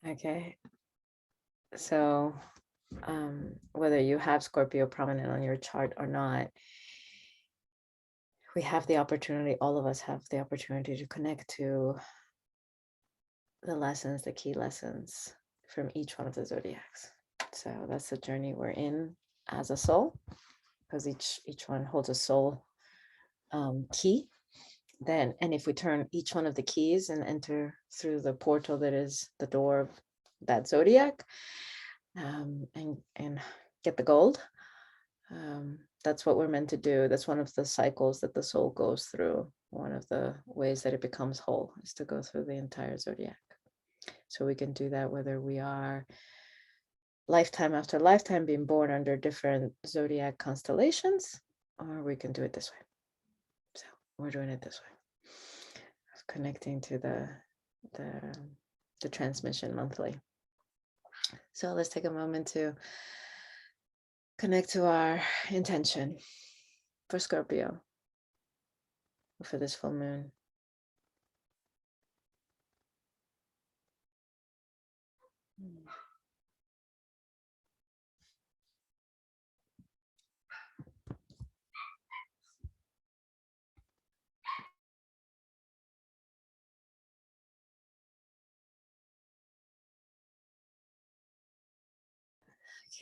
Okay, so whether you have Scorpio prominent on your chart or not, we have the opportunity, all of us have the opportunity to connect to the lessons, the key lessons from each one of the zodiacs. So that's the journey we're in as a soul, because each one holds a soul key. Then, and if we turn each one of the keys and enter through the portal that is the door of that zodiac, and get the gold, that's what we're meant to do. That's one of the cycles that the soul goes through. One of the ways that it becomes whole is to go through the entire zodiac. So we can do that whether we are lifetime after lifetime being born under different zodiac constellations, or we can do it this way. So we're doing it this way, connecting to the transmission monthly. So let's take a moment to connect to our intention for Scorpio, for this full moon.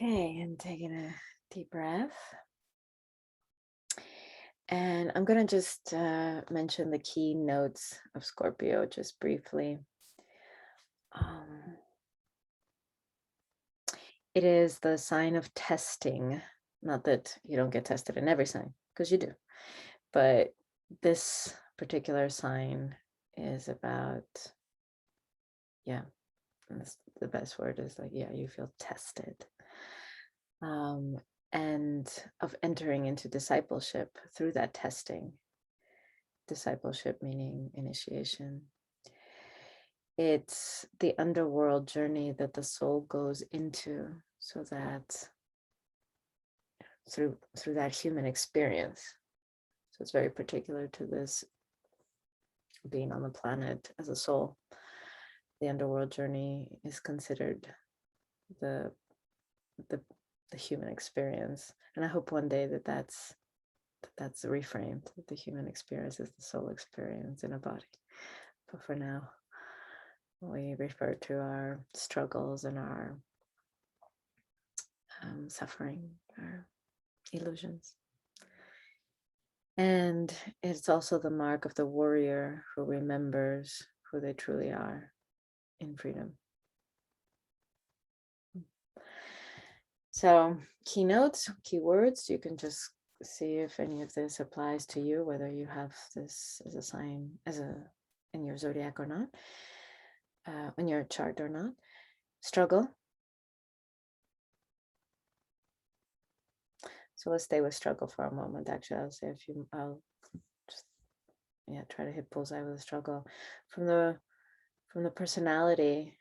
Okay, and taking a deep breath. And I'm going to just mention the keynotes of Scorpio just briefly. It is the sign of testing. Not that you don't get tested in every sign, because you do. But this particular sign is about, yeah, the best word is like, yeah, you feel tested. And of entering into discipleship through that testing. Discipleship meaning initiation. It's the underworld journey that the soul goes into, so that through that human experience. So it's very particular to this being on the planet as a soul. The underworld journey is considered the human experience, and I hope one day that's reframed, that the human experience is the soul experience in a body. But for now, we refer to our struggles and our suffering, our illusions. And it's also the mark of the warrior who remembers who they truly are in freedom. So keynotes, keywords, you can just see if any of this applies to you, whether you have this as a sign, in your zodiac or not, in your chart or not. Struggle. So let's stay with struggle for a moment. Actually, I'll say I'll just, try to hit bullseye with the struggle. From the personality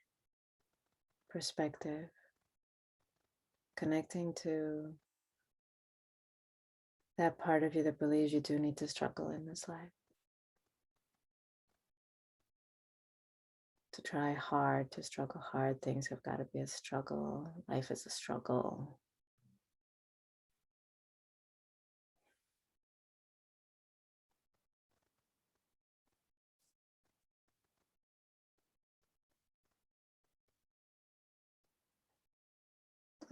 perspective, connecting to that part of you that believes you do need to struggle in this life. To try hard, to struggle hard. Things have got to be a struggle. Life is a struggle.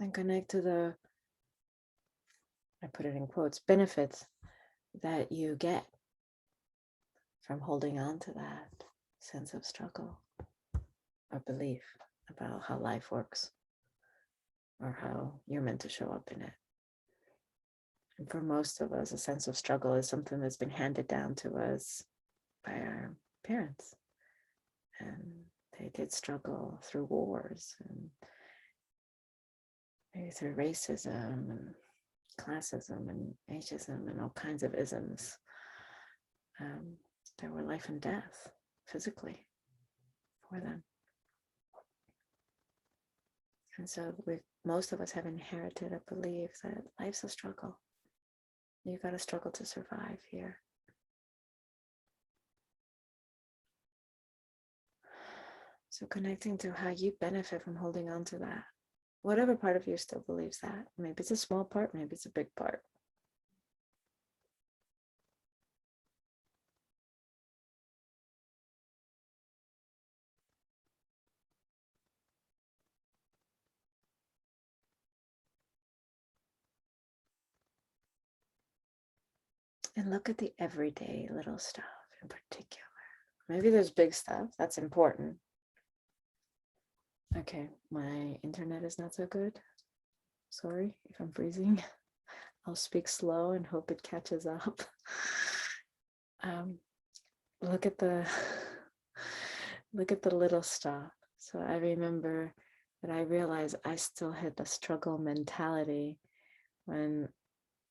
And connect to the, I put it in quotes, benefits that you get from holding on to that sense of struggle or belief about how life works or how you're meant to show up in it. And for most of us, a sense of struggle is something that's been handed down to us by our parents. And they did struggle through wars and maybe through racism and classism and ageism and all kinds of isms. There were life and death physically for them. And so most of us have inherited a belief that life's a struggle. You got to struggle to survive here. So connecting to how you benefit from holding on to that. Whatever part of you still believes that. Maybe it's a small part, maybe it's a big part. And look at the everyday little stuff in particular. Maybe there's big stuff that's important. Okay, my internet is not so good. Sorry if I'm freezing. I'll speak slow and hope it catches up. Look at the little stuff. So I remember that I realized I still had the struggle mentality when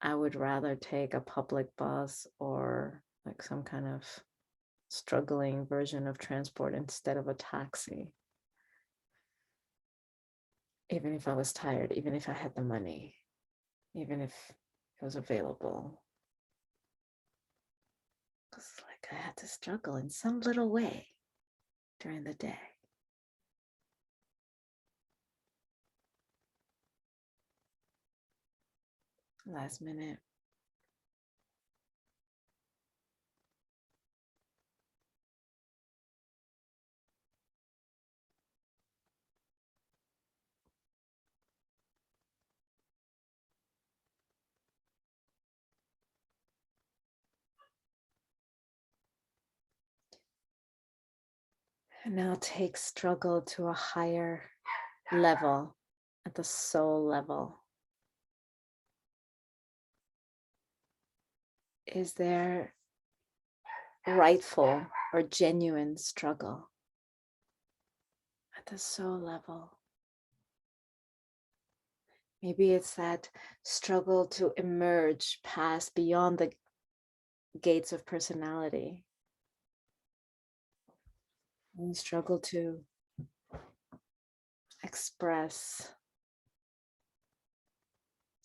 I would rather take a public bus or like some kind of struggling version of transport instead of a taxi. Even if I was tired, even if I had the money, even if it was available. Because like I had to struggle in some little way during the day. Last minute. And now take struggle to a higher level, at the soul level. Is there rightful or genuine struggle at the soul level? Maybe it's that struggle to emerge past beyond the gates of personality. And struggle to express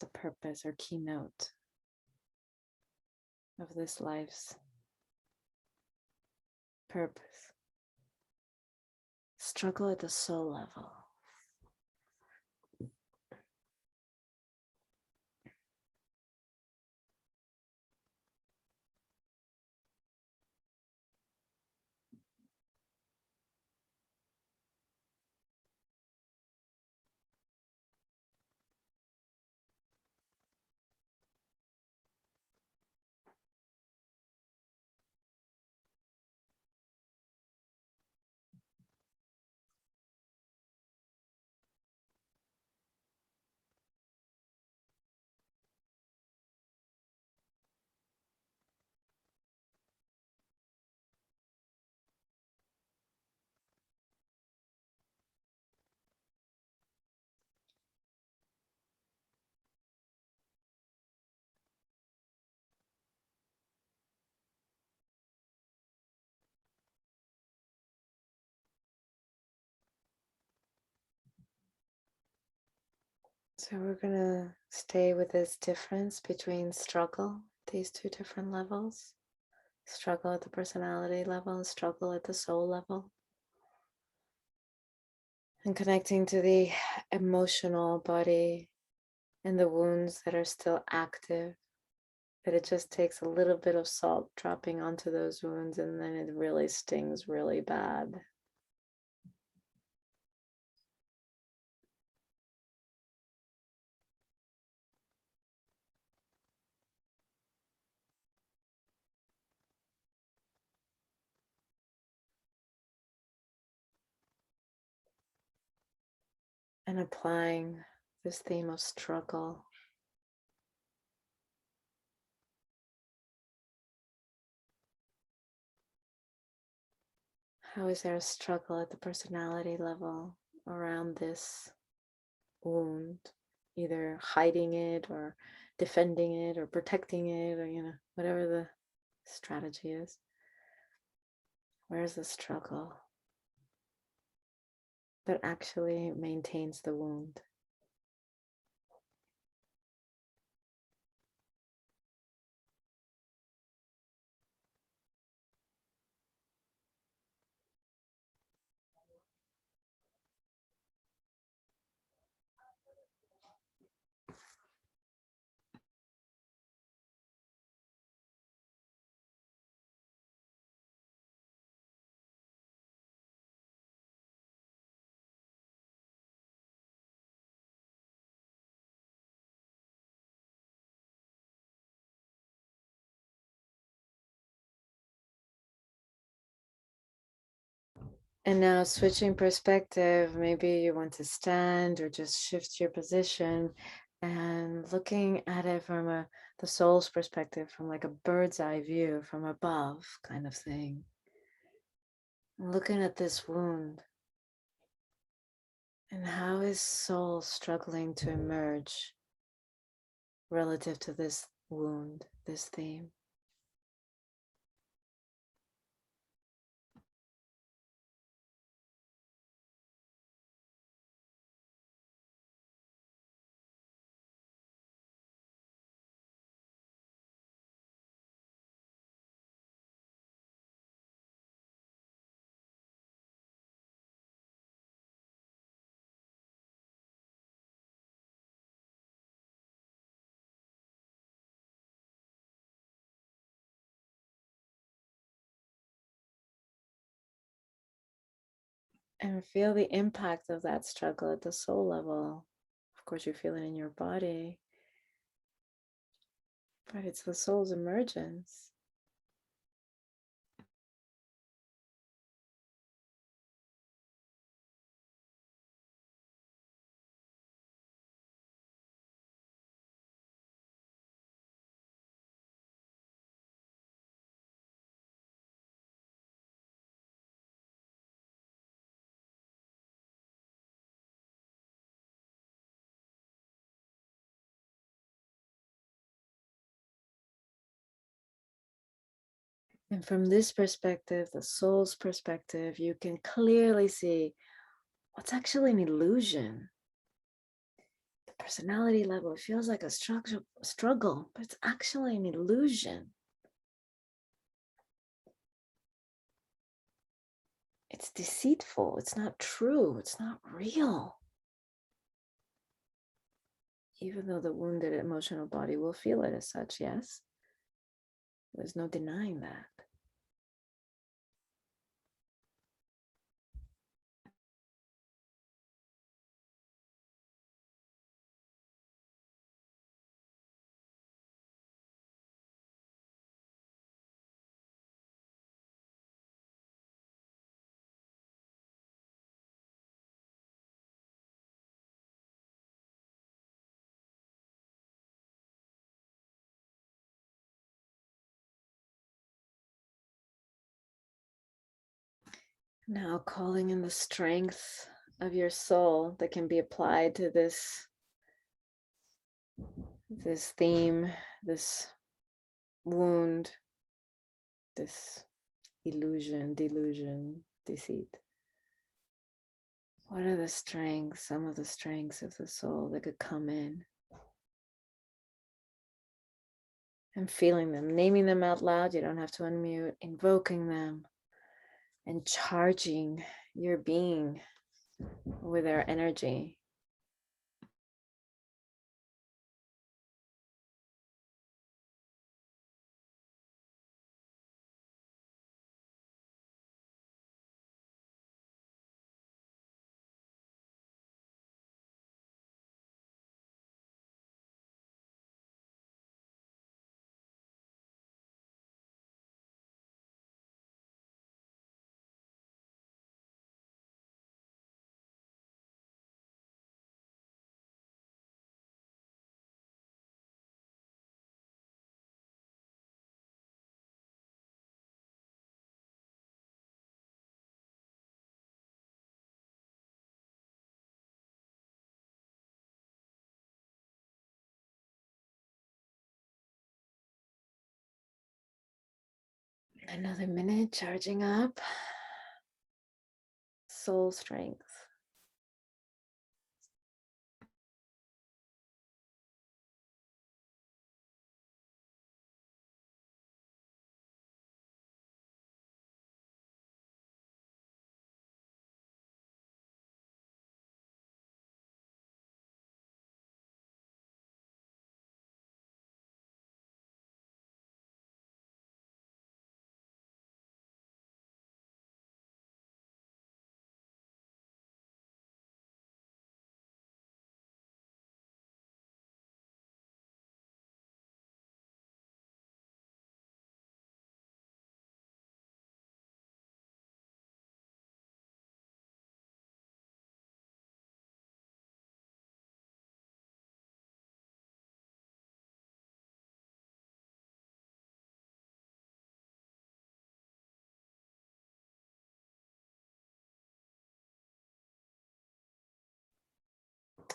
the purpose or keynote of this life's purpose. Struggle at the soul level. So we're going to stay with this difference between struggle, these two different levels. Struggle at the personality level and struggle at the soul level. And connecting to the emotional body and the wounds that are still active. That it just takes a little bit of salt dropping onto those wounds and then it really stings really bad. And applying this theme of struggle. How is there a struggle at the personality level around this wound? Either hiding it or defending it or protecting it or, whatever the strategy is. Where's the struggle that actually maintains the wound? And now switching perspective, maybe you want to stand or just shift your position and looking at it from the soul's perspective, from like a bird's eye view from above kind of thing. And looking at this wound and how is soul struggling to emerge relative to this wound, this theme. And feel the impact of that struggle at the soul level. Of course, you feel it in your body, but it's the soul's emergence. And from this perspective, the soul's perspective, you can clearly see what's actually an illusion. The personality level, it feels like a struggle, but it's actually an illusion. It's deceitful. It's not true. It's not real. Even though the wounded emotional body will feel it as such, yes. There's no denying that. Now calling in the strength of your soul that can be applied to this theme, this wound, this illusion, delusion, deceit. What are the strengths, some of the strengths of the soul that could come in? And feeling them, naming them out loud, you don't have to unmute, invoking them and charging your being with their energy. Another minute, charging up. Soul strength.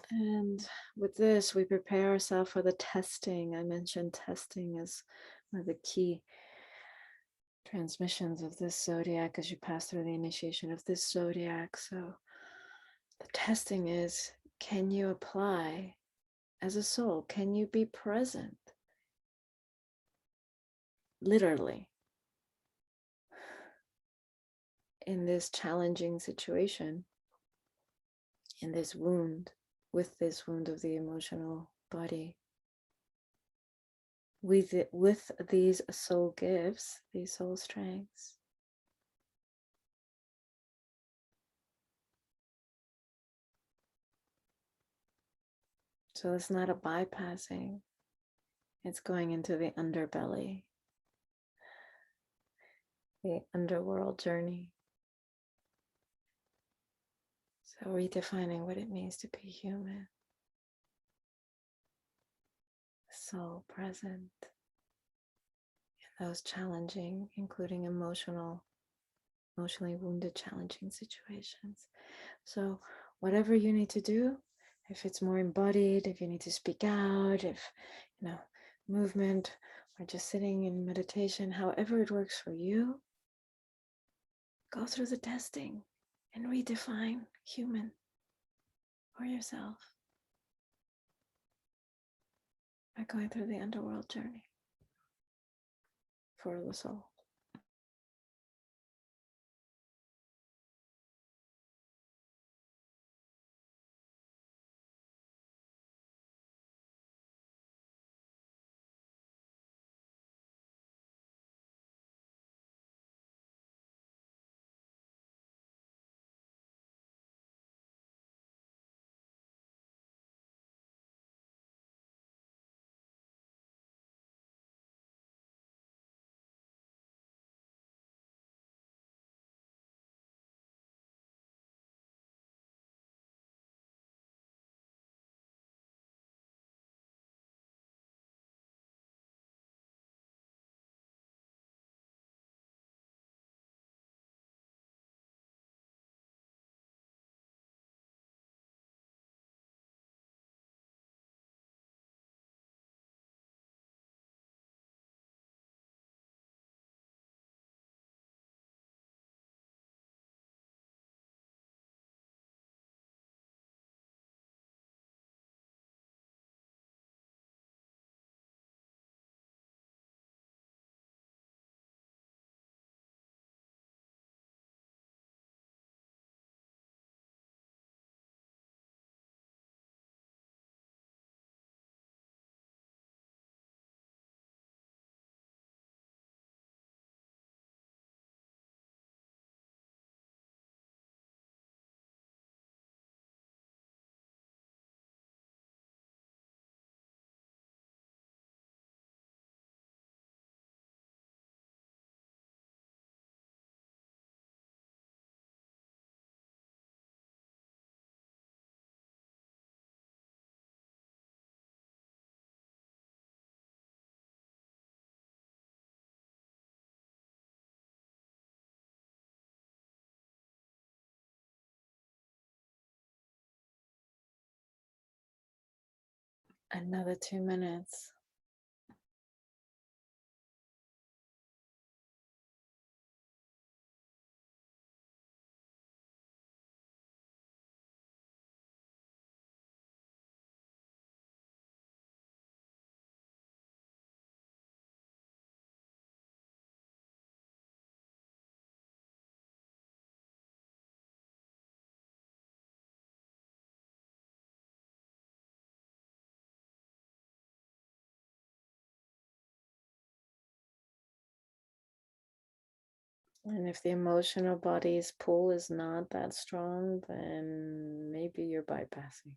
And with this, we prepare ourselves for the testing. I mentioned testing as one of the key transmissions of this zodiac as you pass through the initiation of this zodiac. So the testing is, can you apply as a soul? Can you be present? Literally in this challenging situation, in this wound, with this wound of the emotional body, with these soul gifts, these soul strengths. So it's not a bypassing, it's going into the underbelly, the underworld journey. So redefining what it means to be human, soul present in those challenging, including emotionally wounded, challenging situations. So whatever you need to do, if it's more embodied, if you need to speak out, if, movement or just sitting in meditation, however it works for you, go through the testing and redefine human for yourself by going through the underworld journey for the soul. Another 2 minutes. And if the emotional body's pull is not that strong, then maybe you're bypassing.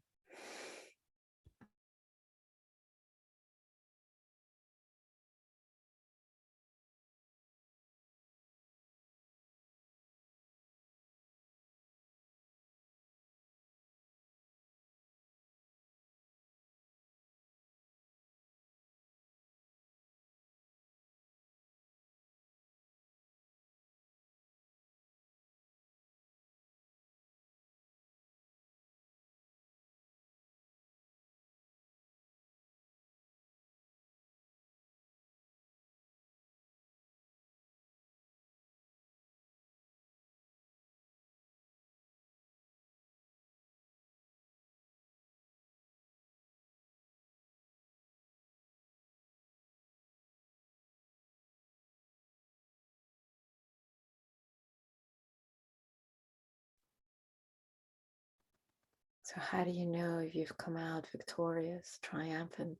So how do you know if you've come out victorious, triumphant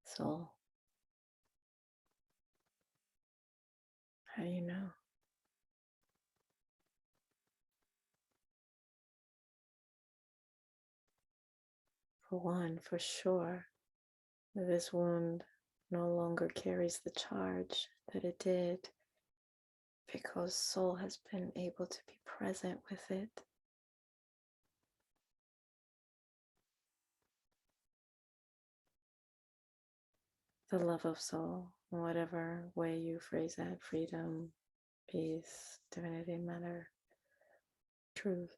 soul? How do you know? For one, for sure, this wound no longer carries the charge that it did because soul has been able to be present with it. The love of soul, in whatever way you phrase that, freedom, peace, divinity, matter, truth.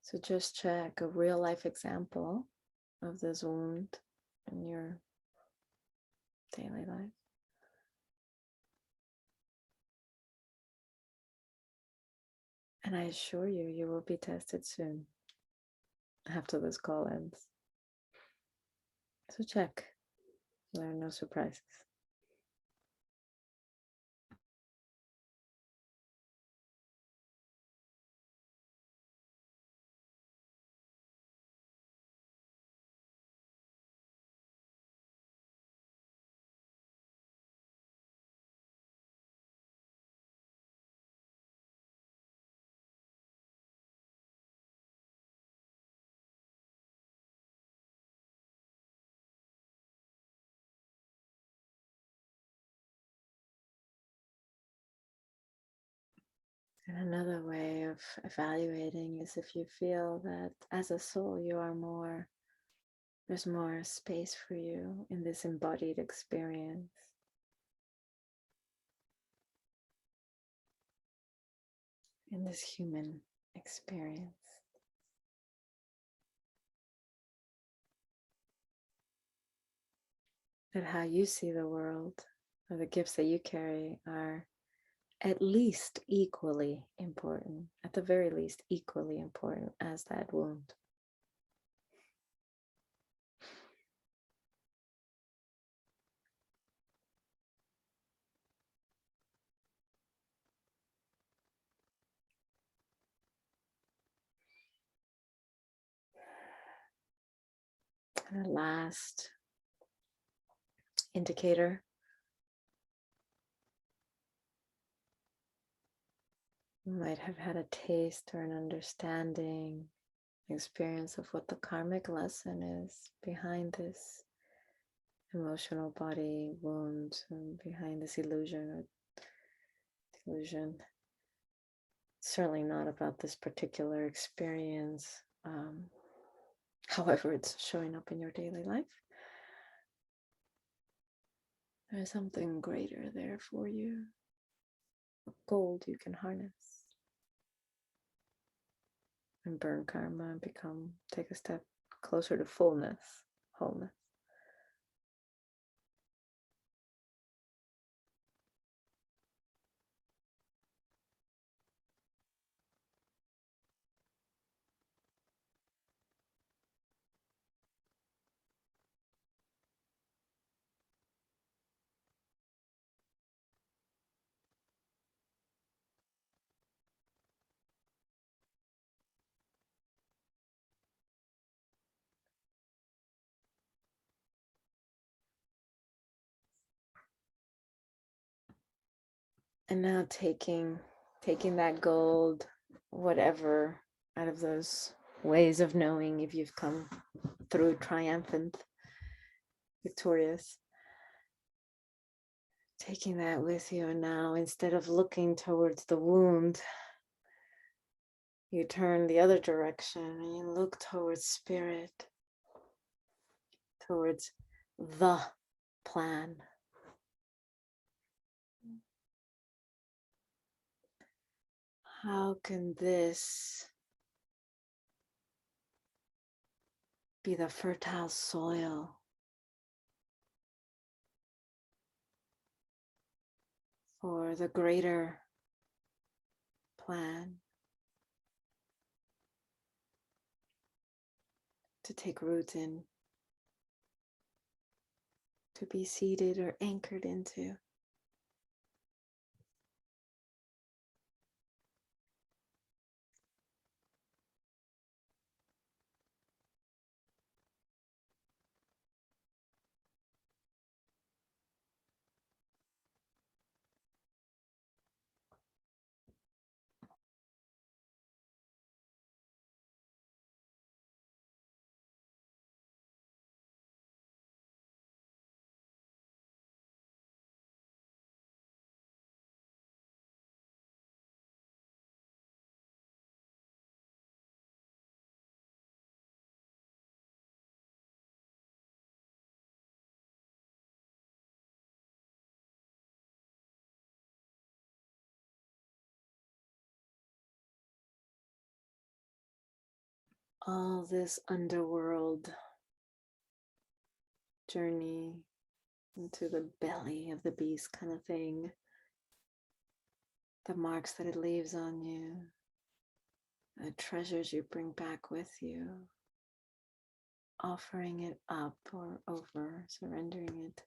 So just check a real life example of this wound in your daily life. And I assure you, you will be tested soon after this call ends. So check. There are no surprises. And another way of evaluating is if you feel that as a soul you are more, there's more space for you in this embodied experience. In this human experience. That how you see the world, or the gifts that you carry, are at least equally important, at the very least equally important as that wound. And the last indicator you might have had a taste or an understanding, experience of what the karmic lesson is behind this emotional body wound and behind this illusion or delusion. Certainly not about this particular experience, however it's showing up in your daily life. There's something greater there for you, gold you can harness and burn karma and take a step closer to fullness, wholeness. And now taking that gold, whatever, out of those ways of knowing if you've come through triumphant, victorious, taking that with you. And now instead of looking towards the wound, you turn the other direction and you look towards spirit, towards the plan. How can this be the fertile soil for the greater plan to take root in, to be seated or anchored into? all this underworld journey into the belly of the beast kind of thing, the marks that it leaves on you, the treasures you bring back with you, offering it up or over, surrendering it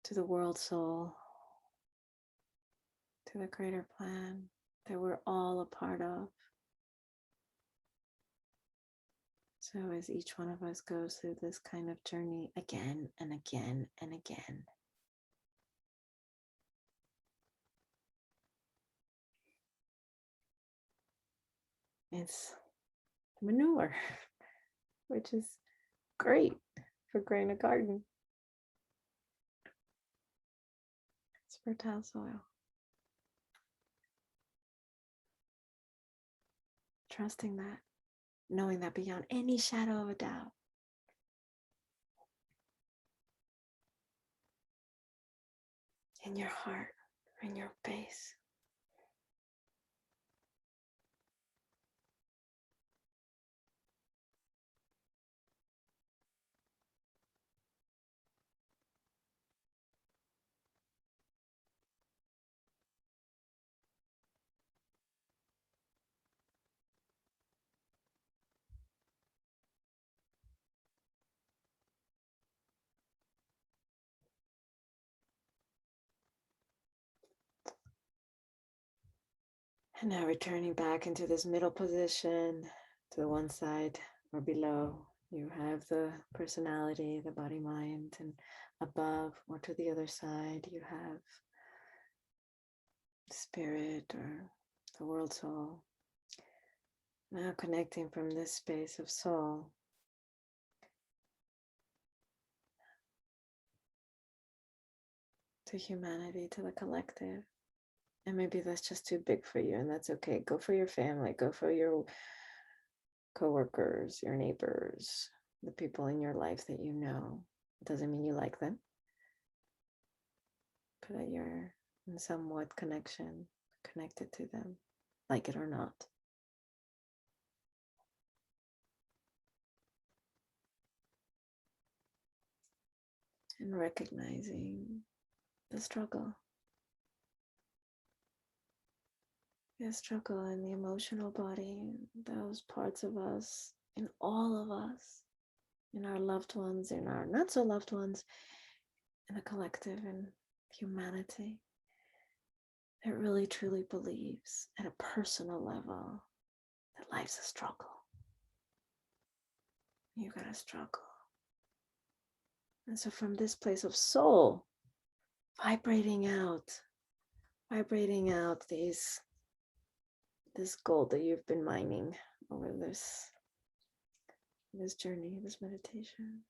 to the world soul, to the greater plan that we're all a part of. So as each one of us goes through this kind of journey again and again and again, it's manure, which is great for growing a garden. It's fertile soil. Trusting that, knowing that beyond any shadow of a doubt. In your heart, in your base. And now returning back into this middle position to the one side or below. You have the personality, the body, mind, and above or to the other side, you have spirit or the world soul. Now connecting from this space of soul to humanity, to the collective. And maybe that's just too big for you, and that's okay. Go for your family, go for your coworkers, your neighbors, the people in your life that you know. It doesn't mean you like them, but that you're in somewhat connected to them, like it or not. And recognizing the struggle. The struggle in the emotional body, those parts of us, in all of us, in our loved ones, in our not so loved ones, in the collective and humanity that really truly believes at a personal level that life's a struggle. You gotta struggle. And so from this place of soul, vibrating out this gold that you've been mining over this journey, this meditation.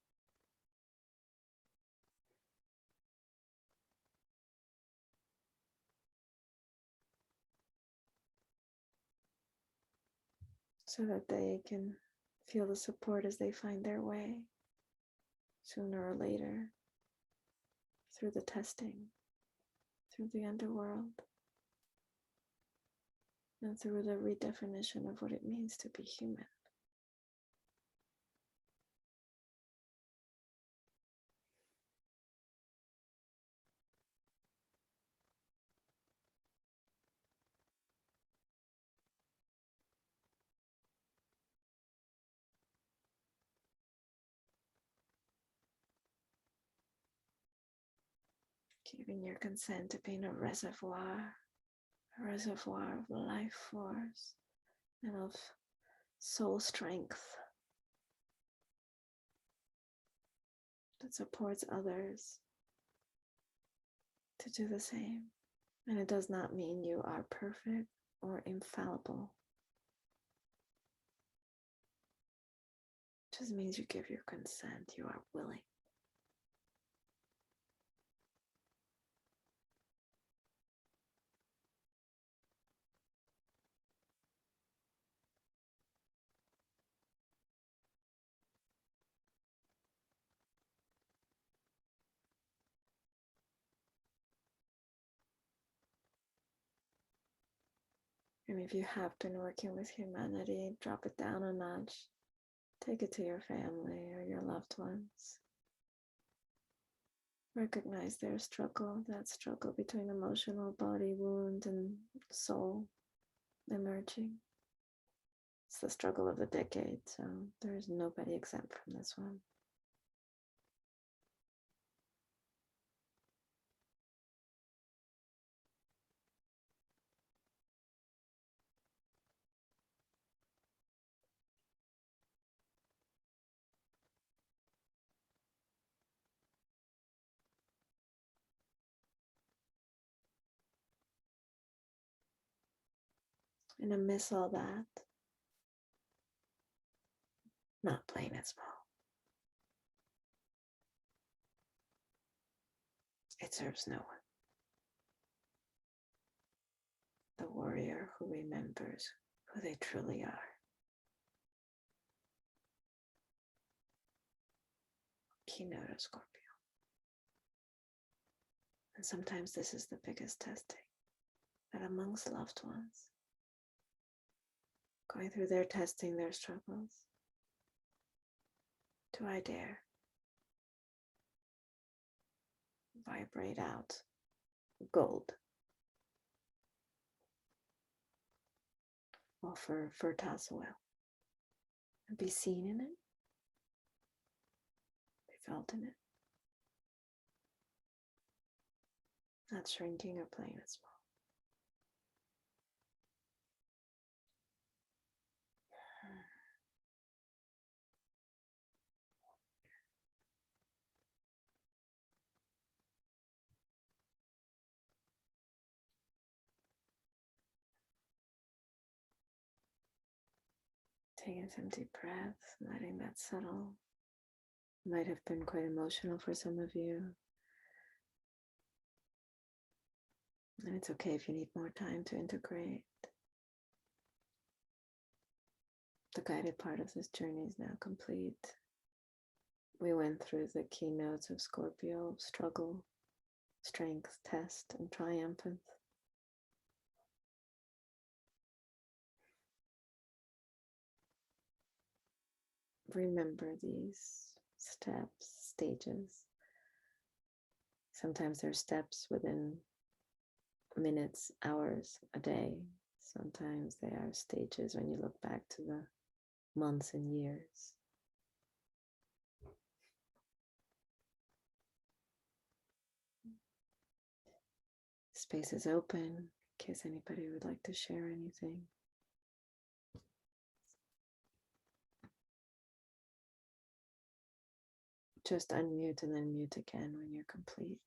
So that they can feel the support as they find their way sooner or later through the testing, through the underworld, and through the redefinition of what it means to be human. Giving your consent to being a reservoir of life force and of soul strength that supports others to do the same. And it does not mean you are perfect or infallible. It just means you give your consent, you are willing. And if you have been working with humanity, drop it down a notch. Take it to your family or your loved ones. Recognize their struggle, that struggle between emotional body wound and soul emerging. It's the struggle of the decade, so there's nobody exempt from this one. And amidst all that, not playing it small. It serves no one. The warrior who remembers who they truly are. Keynote of Scorpio. And sometimes this is the biggest testing, that amongst loved ones, going through their testing, their struggles, do I dare vibrate out gold? Offer fertile soil and be seen in it, be felt in it, not shrinking or playing it small. Taking some deep breaths, letting that settle. Might have been quite emotional for some of you. And it's okay if you need more time to integrate. The guided part of this journey is now complete. We went through the keynotes of Scorpio: struggle, strength, test, and triumphant. Remember these steps, stages. Sometimes they're steps within minutes, hours, a day. Sometimes they are stages when you look back to the months and years. Space is open in case anybody would like to share anything. Just unmute and then mute again when you're complete.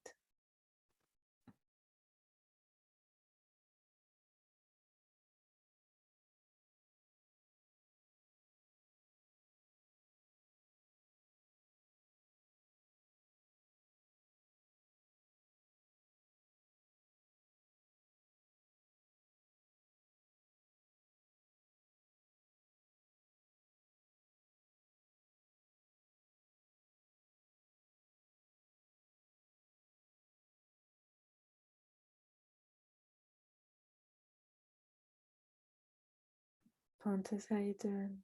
Pontus, how you doing?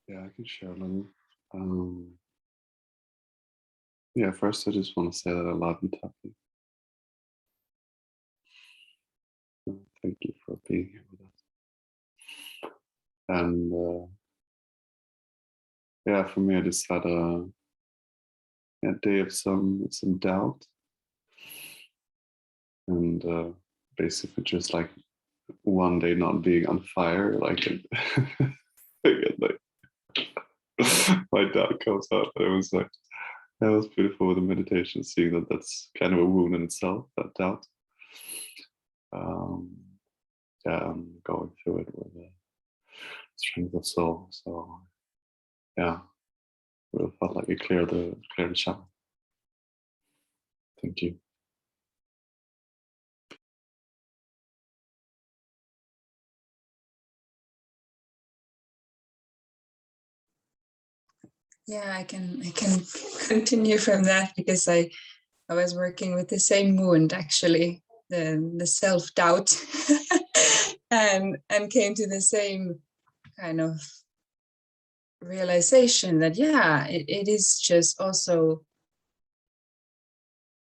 Yeah, I can share a little. Yeah, first I just want to say that I love you, Taffy. Thank you for being here with us. And yeah, for me, I just had a day of some doubt, and basically just like one day not being on fire, like like my doubt comes out. It was like that was beautiful with the meditation, seeing that that's kind of a wound in itself, that doubt. Yeah, I'm going through it with strength of soul. So yeah, it felt like it cleared the channel. Thank you. Yeah, I can continue from that, because I was working with the same wound, actually, the self-doubt, and came to the same kind of realization that, yeah, it is just also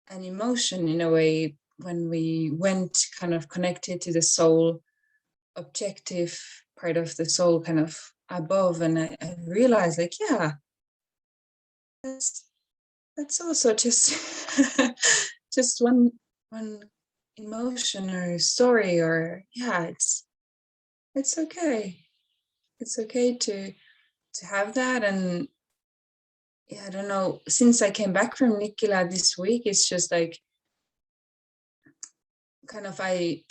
an emotion in a way, when we went kind of connected to the soul, objective part of the soul kind of above, and I realized, like, yeah, that's also just just one emotion or story, or yeah, it's okay. It's okay to have that. And yeah, I don't know, since I came back from Nikila this week, it's just like kind of I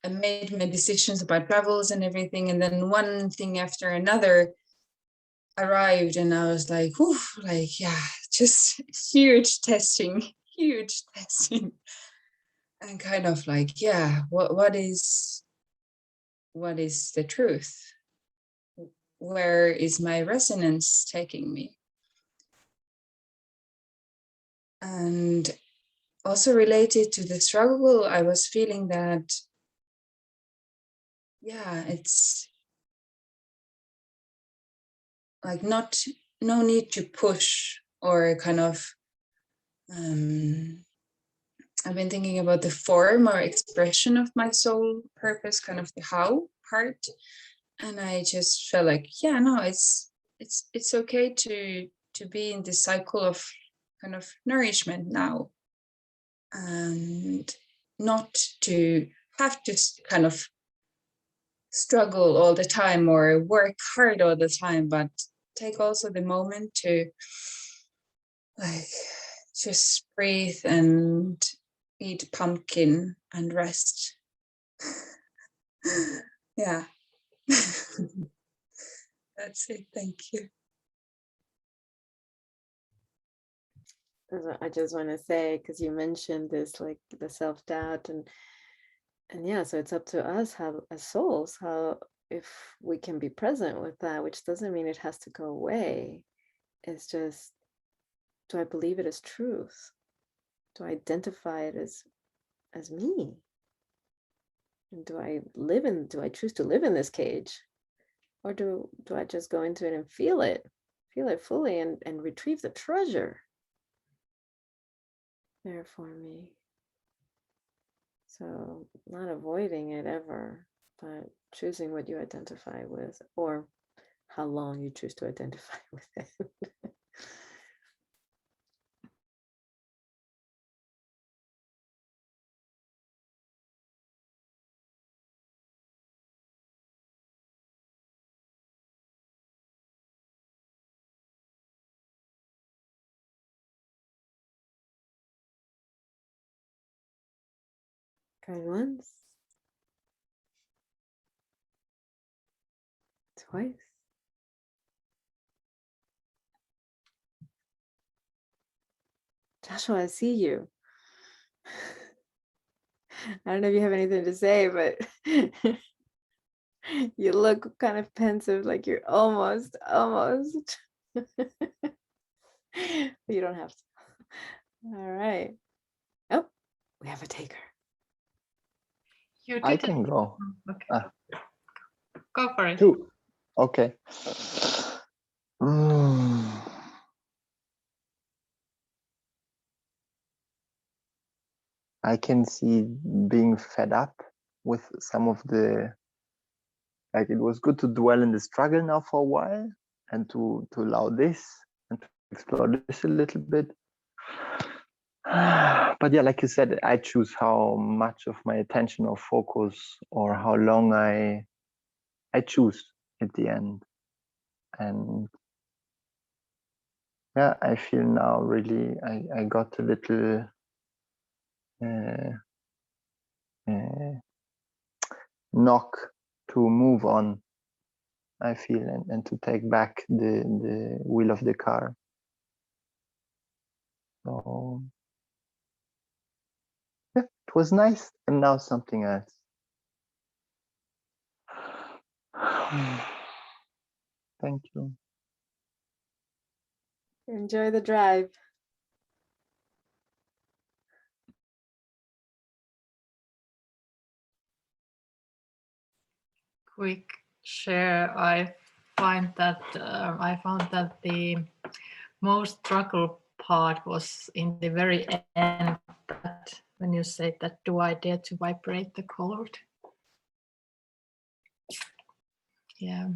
made my decisions about travels and everything, and then one thing after another arrived, and I was like, whew, like, yeah, just huge testing, and kind of like, yeah, what is the truth? Where is my resonance taking me? And also related to the struggle, I was feeling that, yeah, it's like no need to push, or kind of I've been thinking about the form or expression of my soul purpose, kind of the how part, and I just felt like, yeah, no, it's okay to be in this cycle of kind of nourishment now, and not to have to kind of struggle all the time or work hard all the time, but take also the moment to like just breathe and eat pumpkin and rest. Yeah. That's it. Thank you. I just want to say, because you mentioned this, like the self-doubt, and yeah, so it's up to us, how as souls, how if we can be present with that, which doesn't mean it has to go away. It's just, do I believe it as truth? Do I identify it as me? And do I choose to live in this cage? Or do I just go into it and feel it fully, and retrieve the treasure there for me? So not avoiding it ever, but choosing what you identify with, or how long you choose to identify with it. Going once, twice. Joshua, I see you. I don't know if you have anything to say, but you look kind of pensive, like you're almost. You don't have to. All right. Oh, we have a taker. You I did can it. go. Okay. Go for it. Two. Okay. Mm. I can see being fed up with some of the, like, it was good to dwell in the struggle now for a while, and to allow this and to explore this a little bit. But yeah, like you said, I choose how much of my attention or focus, or how long I choose at the end. And yeah, I feel now really I got a little knock to move on, I feel, and to take back the wheel of the car. So yeah, it was nice. And now something else. Thank you. Enjoy the drive. Quick share. I found that the most struggle part was in the very end. That when you said that, do I dare to vibrate the chord? Yeah,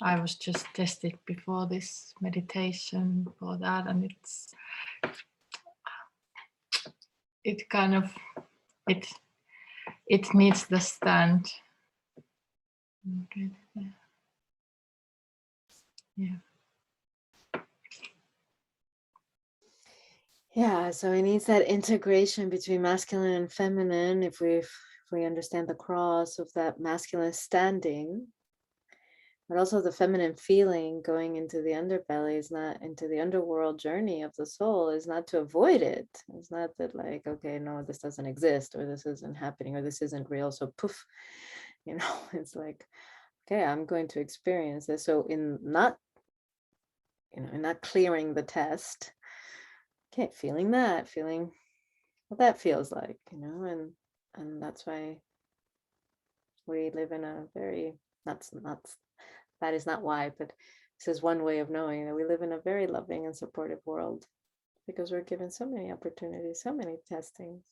I was just tested before this meditation for that, and it kind of it needs the stand. Yeah. Yeah, so it needs that integration between masculine and feminine. If we understand the cross of that masculine standing, but also the feminine feeling going into the underbelly is not into the underworld journey of the soul, is not to avoid it. It's not that like, okay, no, this doesn't exist, or this isn't happening, or this isn't real. So poof, it's like, okay, I'm going to experience this. So in not clearing the test, okay, feeling what that feels like, and that's why we live in a very, that is not why, but this is one way of knowing that we live in a very loving and supportive world, because we're given so many opportunities, so many testings.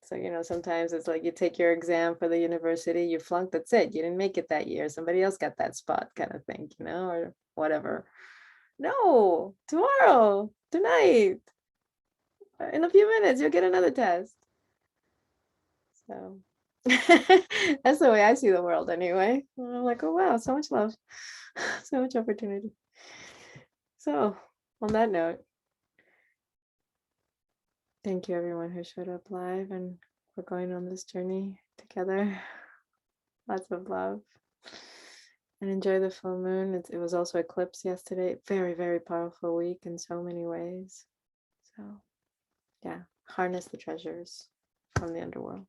So, sometimes it's like you take your exam for the university, you flunked, that's it. You didn't make it that year. Somebody else got that spot kind of thing, or whatever. No, tomorrow, tonight, in a few minutes, you'll get another test. So that's the way I see the world anyway. And I'm like, oh, wow, so much love, so much opportunity. So on that note, thank you everyone who showed up live, and we're going on this journey together. Lots of love, and enjoy the full moon. It was also eclipse yesterday. Very, very powerful week in so many ways. So yeah, harness the treasures from the underworld.